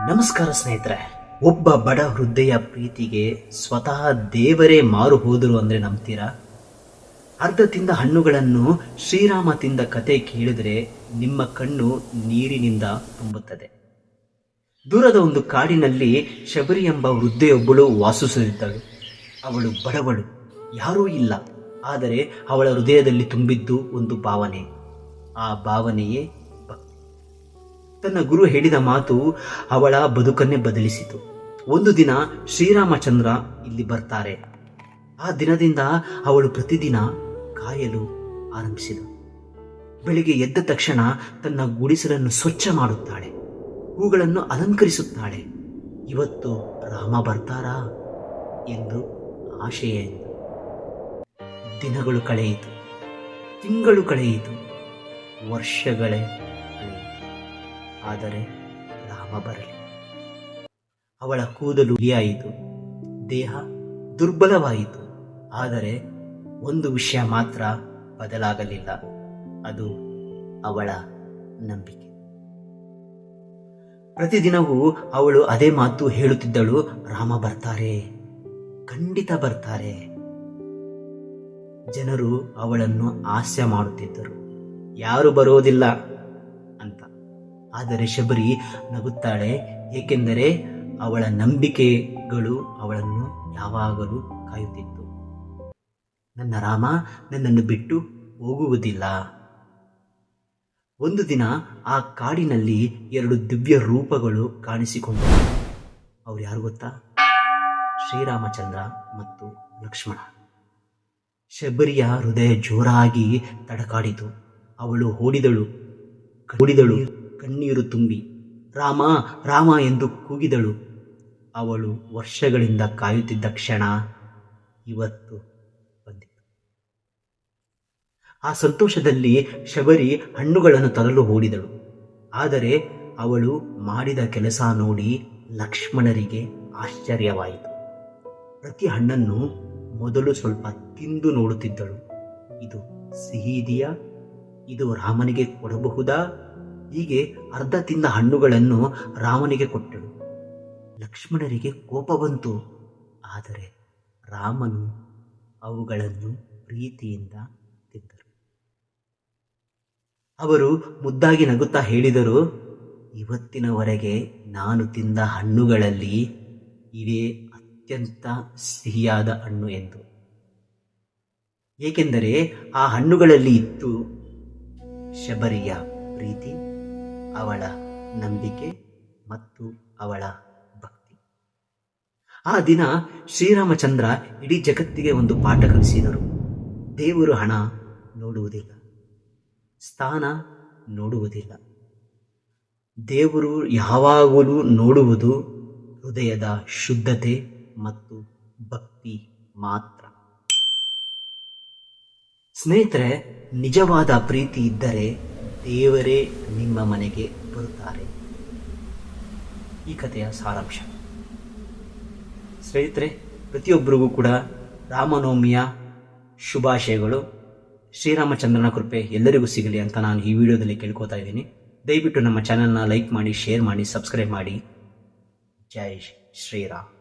ನಮಸ್ಕಾರ ಸ್ನೇಹಿತರೆ. ಒಬ್ಬ ಬಡ ವೃದ್ಧೆಯ ಪ್ರೀತಿಗೆ ಸ್ವತಃ ದೇವರೇ ಮಾರು ಹೋದರು ಅಂದರೆ ನಂಬ್ತೀರಾ? ಅರ್ಧ ತಿಂದ ಹಣ್ಣುಗಳನ್ನು ಶ್ರೀರಾಮ ತಿಂದ ಕತೆ ಕೇಳಿದರೆ ನಿಮ್ಮ ಕಣ್ಣು ನೀರಿನಿಂದ ತುಂಬುತ್ತದೆ. ದೂರದ ಒಂದು ಕಾಡಿನಲ್ಲಿ ಶಬರಿ ಎಂಬ ವೃದ್ಧೆಯೊಬ್ಬಳು ವಾಸಿಸುತ್ತಿದ್ದಳು. ಅವಳು ಬಡವಳು, ಯಾರೂ ಇಲ್ಲ. ಆದರೆ ಅವಳ ಹೃದಯದಲ್ಲಿ ತುಂಬಿದ್ದು ಒಂದು ಭಾವನೆ. ಆ ಭಾವನೆಯೇ ಭಕ್ತಿ. ತನ್ನ ಗುರು ಹೇಳಿದ ಮಾತು ಅವಳ ಬದುಕನ್ನೇ ಬದಲಿಸಿತು. ಒಂದು ದಿನ ಶ್ರೀರಾಮಚಂದ್ರ ಇಲ್ಲಿ ಬರ್ತಾರೆ. ಆ ದಿನದಿಂದ ಅವಳು ಪ್ರತಿದಿನ ಕಾಯಲು ಆರಂಭಿಸಿದಳು. ಬೆಳಿಗ್ಗೆ ಎದ್ದ ತಕ್ಷಣ ತನ್ನ ಗುಡಿಸಲನ್ನು ಸ್ವಚ್ಛ ಮಾಡುತ್ತಾಳೆ, ಹೂಗಳನ್ನು ಅಲಂಕರಿಸುತ್ತಾಳೆ. ಇವತ್ತು ರಾಮ ಬರ್ತಾರಾ ಎಂದು ಆಶೆಯಿಂದ ದಿನಗಳು ಕಳೆಯಿತು, ತಿಂಗಳು ಕಳೆಯಿತು, ವರ್ಷಗಳೇ ಕಳೆಯಿತು. ಆದರೆ ರಾಮ ಬರಲಿ. ಅವಳ ಕೂದಲು ಬಿಳಿಯಾಯಿತು, ದೇಹ ದುರ್ಬಲವಾಯಿತು. ಆದರೆ ಒಂದು ವಿಷಯ ಮಾತ್ರ ಬದಲಾಗಲಿಲ್ಲ, ಅದು ಅವಳ ನಂಬಿಕೆ. ಪ್ರತಿದಿನವೂ ಅವಳು ಅದೇ ಮಾತು ಹೇಳುತ್ತಿದ್ದಳು, ರಾಮ ಬರ್ತಾರೆ, ಖಂಡಿತ ಬರ್ತಾರೆ. ಜನರು ಅವಳನ್ನು ಹಾಸ್ಯ ಮಾಡುತ್ತಿದ್ದರು, ಯಾರು ಬರೋದಿಲ್ಲ ಅಂತ. ಆದರೆ ಶಬರಿ ನಗುತ್ತಾಳೆ, ಏಕೆಂದರೆ ಅವಳ ನಂಬಿಕೆಗಳು ಅವಳನ್ನು ಯಾವಾಗಲೂ ಕಾಯುತ್ತಿತ್ತು. ನನ್ನ ರಾಮ ನನ್ನನ್ನು ಬಿಟ್ಟು ಹೋಗುವುದಿಲ್ಲ. ಒಂದು ದಿನ ಆ ಕಾಡಿನಲ್ಲಿ 2 ದಿವ್ಯ ರೂಪಗಳು ಕಾಣಿಸಿಕೊಂಡವು. ಅವ್ರು ಯಾರು ಗೊತ್ತಾ? ಶ್ರೀರಾಮಚಂದ್ರ ಮತ್ತು ಲಕ್ಷ್ಮಣ. ಶಬರಿಯ ಹೃದಯ ಜೋರಾಗಿ ತಡಕಾಡಿತು. ಅವಳು ಓಡಿದಳು, ಕಣ್ಣೀರು ತುಂಬಿ ರಾಮ ರಾಮ ಎಂದು ಕೂಗಿದಳು. ಅವಳು ವರ್ಷಗಳಿಂದ ಕಾಯುತ್ತಿದ್ದ ಕ್ಷಣ ಇವತ್ತು ಬಂದಿತು. ಆ ಸಂತೋಷದಲ್ಲಿ ಶಬರಿ ಹಣ್ಣುಗಳನ್ನು ತರಲು ಓಡಿದಳು. ಆದರೆ ಅವಳು ಮಾಡಿದ ಕೆಲಸ ನೋಡಿ ಲಕ್ಷ್ಮಣರಿಗೆ ಆಶ್ಚರ್ಯವಾಯಿತು. ಪ್ರತಿ ಹಣ್ಣನ್ನು ಮೊದಲು ಸ್ವಲ್ಪ ತಿಂದು ನೋಡುತ್ತಿದ್ದಳು. ಇದು ಸಿಹಿ ಇದೆಯಾ? ಇದು ರಾಮನಿಗೆ ಕೊಡಬಹುದಾ? ಹೀಗೆ ಅರ್ಧ ತಿಂದ ಹಣ್ಣುಗಳನ್ನು ರಾಮನಿಗೆ ಕೊಟ್ಟಳು. ಲಕ್ಷ್ಮಣರಿಗೆ ಕೋಪ ಬಂತು. ಆದರೆ ರಾಮನು ಅವುಗಳನ್ನು ಪ್ರೀತಿಯಿಂದ ತಿಂದರು. ಅವರು ಮುದ್ದಾಗಿ ನಗುತ್ತಾ ಹೇಳಿದರು, ಇವತ್ತಿನವರೆಗೆ ನಾನು ತಿಂದ ಹಣ್ಣುಗಳಲ್ಲಿ ಇವೇ ಅತ್ಯಂತ ಸಿಹಿಯಾದ ಹಣ್ಣು ಎಂದು. ಏಕೆಂದರೆ ಆ ಹಣ್ಣುಗಳಲ್ಲಿ ಇತ್ತು ಶಬರಿಯ ಪ್ರೀತಿ, ಅವಳ ನಂಬಿಕೆ ಮತ್ತು ಅವಳ ಭಕ್ತಿ. ಆ ದಿನ ಶ್ರೀರಾಮಚಂದ್ರ ಇಡೀ ಜಗತ್ತಿಗೆ ಒಂದು ಪಾಠ ಕಲಿಸಿದರು. ದೇವರು ಹಣ ನೋಡುವುದಿಲ್ಲ, ಸ್ಥಾನ ನೋಡುವುದಿಲ್ಲ. ದೇವರು ಯಾವಾಗಲೂ ನೋಡುವುದು ಹೃದಯದ ಶುದ್ಧತೆ ಮತ್ತು ಭಕ್ತಿ ಮಾತ್ರ. ಸ್ನೇಹಿತರೆ, ನಿಜವಾದ ಪ್ರೀತಿ ಇದ್ದರೆ ದೇವರೇ ನಿಮ್ಮ ಮನೆಗೆ ಬರುತ್ತಾರೆ. ಈ ಕಥೆಯ ಸಾರಾಂಶ. ಸ್ನೇಹಿತರೆ, ಪ್ರತಿಯೊಬ್ಬರಿಗೂ ಕೂಡ ರಾಮನವಮಿಯ ಶುಭಾಶಯಗಳು. ಶ್ರೀರಾಮಚಂದ್ರನ ಕೃಪೆ ಎಲ್ಲರಿಗೂ ಸಿಗಲಿ ಅಂತ ನಾನು ಈ ವಿಡಿಯೋದಲ್ಲಿ ಕೇಳ್ಕೊತಾ ಇದ್ದೀನಿ. ದಯವಿಟ್ಟು ನಮ್ಮ ಚಾನೆಲ್ನ ಲೈಕ್ ಮಾಡಿ, ಶೇರ್ ಮಾಡಿ, ಸಬ್ಸ್ಕ್ರೈಬ್ ಮಾಡಿ. ಜೈ ಶ್ರೀರಾಮ್.